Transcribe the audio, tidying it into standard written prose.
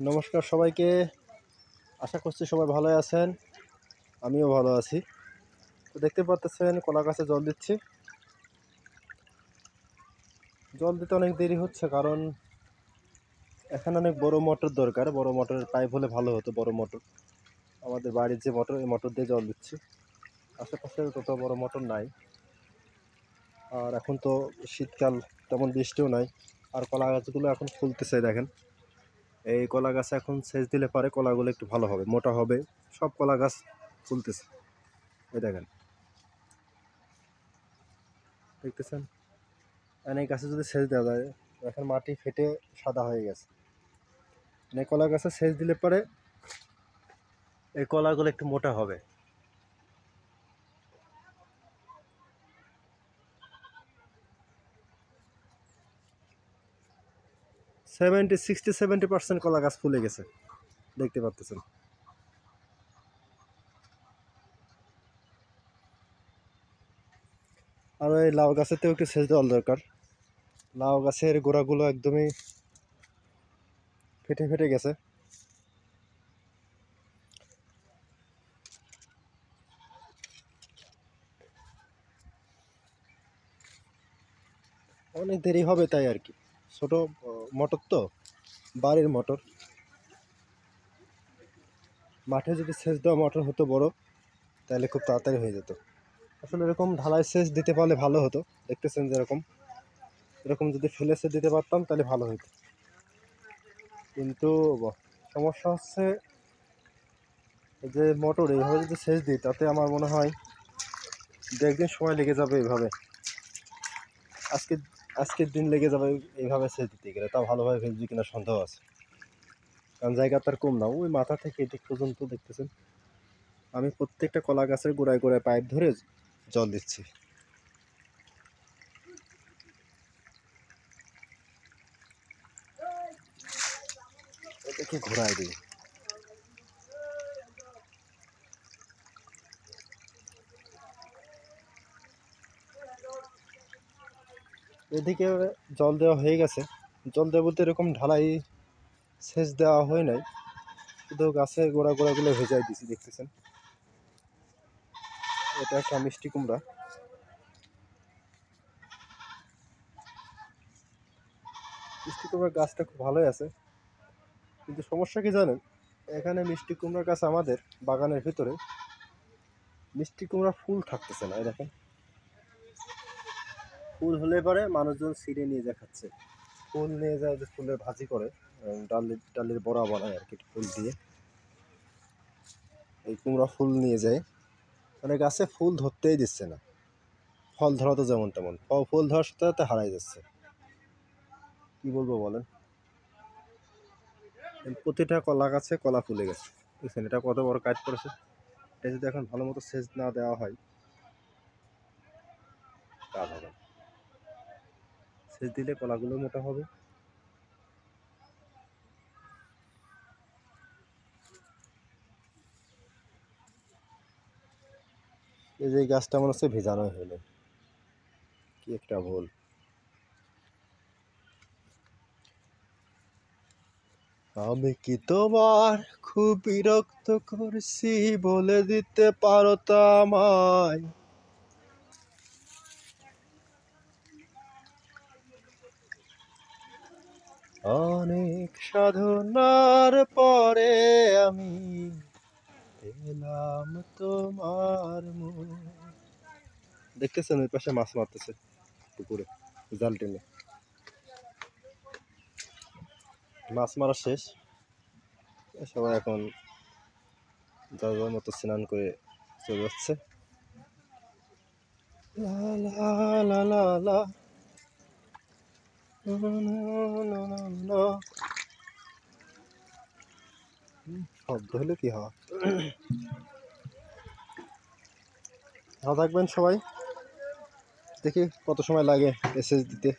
নমস্কার সবাইকে। আশা করছি সবাই ভালো আছেন, আমিও ভালো আছি। তো দেখতে পাচ্ছেন কলা গাছে জল দিচ্ছি। জল দিতে অনেক দেরি হচ্ছে কারণ এখানে অনেক বড় মোটর দরকার। বড় মোটরের পাইপ হলে ভালো হতো। বড় মোটর, আমাদের বাড়ির যে মোটর, এই মোটর দিয়ে জল দিচ্ছি। আশেপাশে তত বড় মোটর নাই। আর এখন তো শীতকাল, তেমন বৃষ্টিও নাই। আর কলা গাছগুলো এখন ফুলতেছে দেখেন। এই কলা গাছে এখন সেচ দিলে পারে কলাগুলো একটু ভালো হবে, মোটা হবে। সব কলা গাছ ফুলতেছে, এই দেখেন, দেখতেছেন। এই গাছে যদি সেচ দেওয়া যায়, এখন মাটি ফেটে সাদা হয়ে গেছে। কলা গাছে সেচ দিলে পরে এই কলাগুলো একটু মোটা হবে। সেভেন্টি 60-70% কলা গাছ ফুলে গেছে, দেখতে পাচ্ছেন। আর এই লাউ গাছেতেও একটু সেচ দেওয়া দরকার। লাউ গাছের গোড়াগুলো একদমই ফেটে ফেটে গেছে। অনেক দেরি হবে তাই আর কি। ছোট মোটর তো, বাড়ির মোটর। মাঠে যদি সেচ দেওয়া মোটর হতো বড়, তাহলে খুব তাড়াতাড়ি হয়ে যেত। আসলে এরকম ঢালাই সেচ দিতে পারলে ভালো হতো। দেখতেছেন যেরকম, এরকম যদি ফেলে সেচ দিতে পারতাম তাহলে ভালো হতো। কিন্তু সমস্যা হচ্ছে যে মোটর এইভাবে যদি সেচ দিই, তাতে আমার মনে হয় 1-2 দিন সময় লেগে যাবে। এইভাবে আজকের দিন লেগে যাবে এইভাবে সেচ দিতে গেলে। তাও ভালোভাবে ভেজবে কিনা সন্দেহ আছে, কারণ জায়গা তার কম না। ওই মাথা থেকে এদিক পর্যন্ত দেখতেছেন। আমি প্রত্যেকটা কলা গাছের গোড়ায় গোড়ায় পাইপ ধরে জল দিচ্ছি। এটাকে ঘোরায় দিই। এদিকে জল দেওয়া হয়ে গেছে। জল দেওয়া বলতে এরকম ঢালাই সেচ দেওয়া হয় নাই, শুধু গাছের গোড়াগুলো ভেজাই দিছি, দেখতেছেন। এটা একটা মিষ্টি কুমড়া। মিষ্টি কুমড়ার গাছটা খুব ভালোই আছে, কিন্তু সমস্যা কি জানেন? এখানে মিষ্টি কুমড়ার গাছ আমাদের বাগানের ভিতরে, মিষ্টি কুমড়া ফুল থাকতেছে না। এই দেখেন, ফুল হলে পরে মানুষজন ছিঁড়ে নিয়ে যায় খাচ্ছে। ফুল নিয়ে যায় যে ফুলের ভাজি করে, ডালের বড়া বানায় আর কি ফুল দিয়ে। এই কুমড়া ফুল নিয়ে যায়, মানে গাছে ফুল ধরতেই দিচ্ছে না। ফল ধরা তো যেমন তেমন, ফুল ধরার সাথে সাথে হারাই যাচ্ছে। কি বলবো বলেন? প্রতিটা কলা গাছে কলা ফুলে গেছে, বুঝছেন? এটা কত বড় কাজ করেছে। এটা যদি এখন ভালো মতো সেচ না দেওয়া হয়, কাজ হবে। সেচ দিলে কলাগুলো মোটা হবে। এই যে গাছটা মনে হচ্ছে ভেজানোই হলো, কি একটা ভুল। আমি কি তোমার খুব বিরক্ত করছি, বলে দিতে পারো তা আমায়? অনেক সাধনার পরে আমি পেলাম তোমার মুখ। দেখতেছেন ওই পাশে মাছ মারতেছে পুকুরে, জাল টেনে। মাছ মারা শেষ, সবাই এখন যার যার মতো স্নান করে চলে যাচ্ছে। লা লা লা লা লা, শব্দ হলে কি হয়? ভালো থাকবেন সবাই। দেখি কত সময় লাগে এসএস দিতে।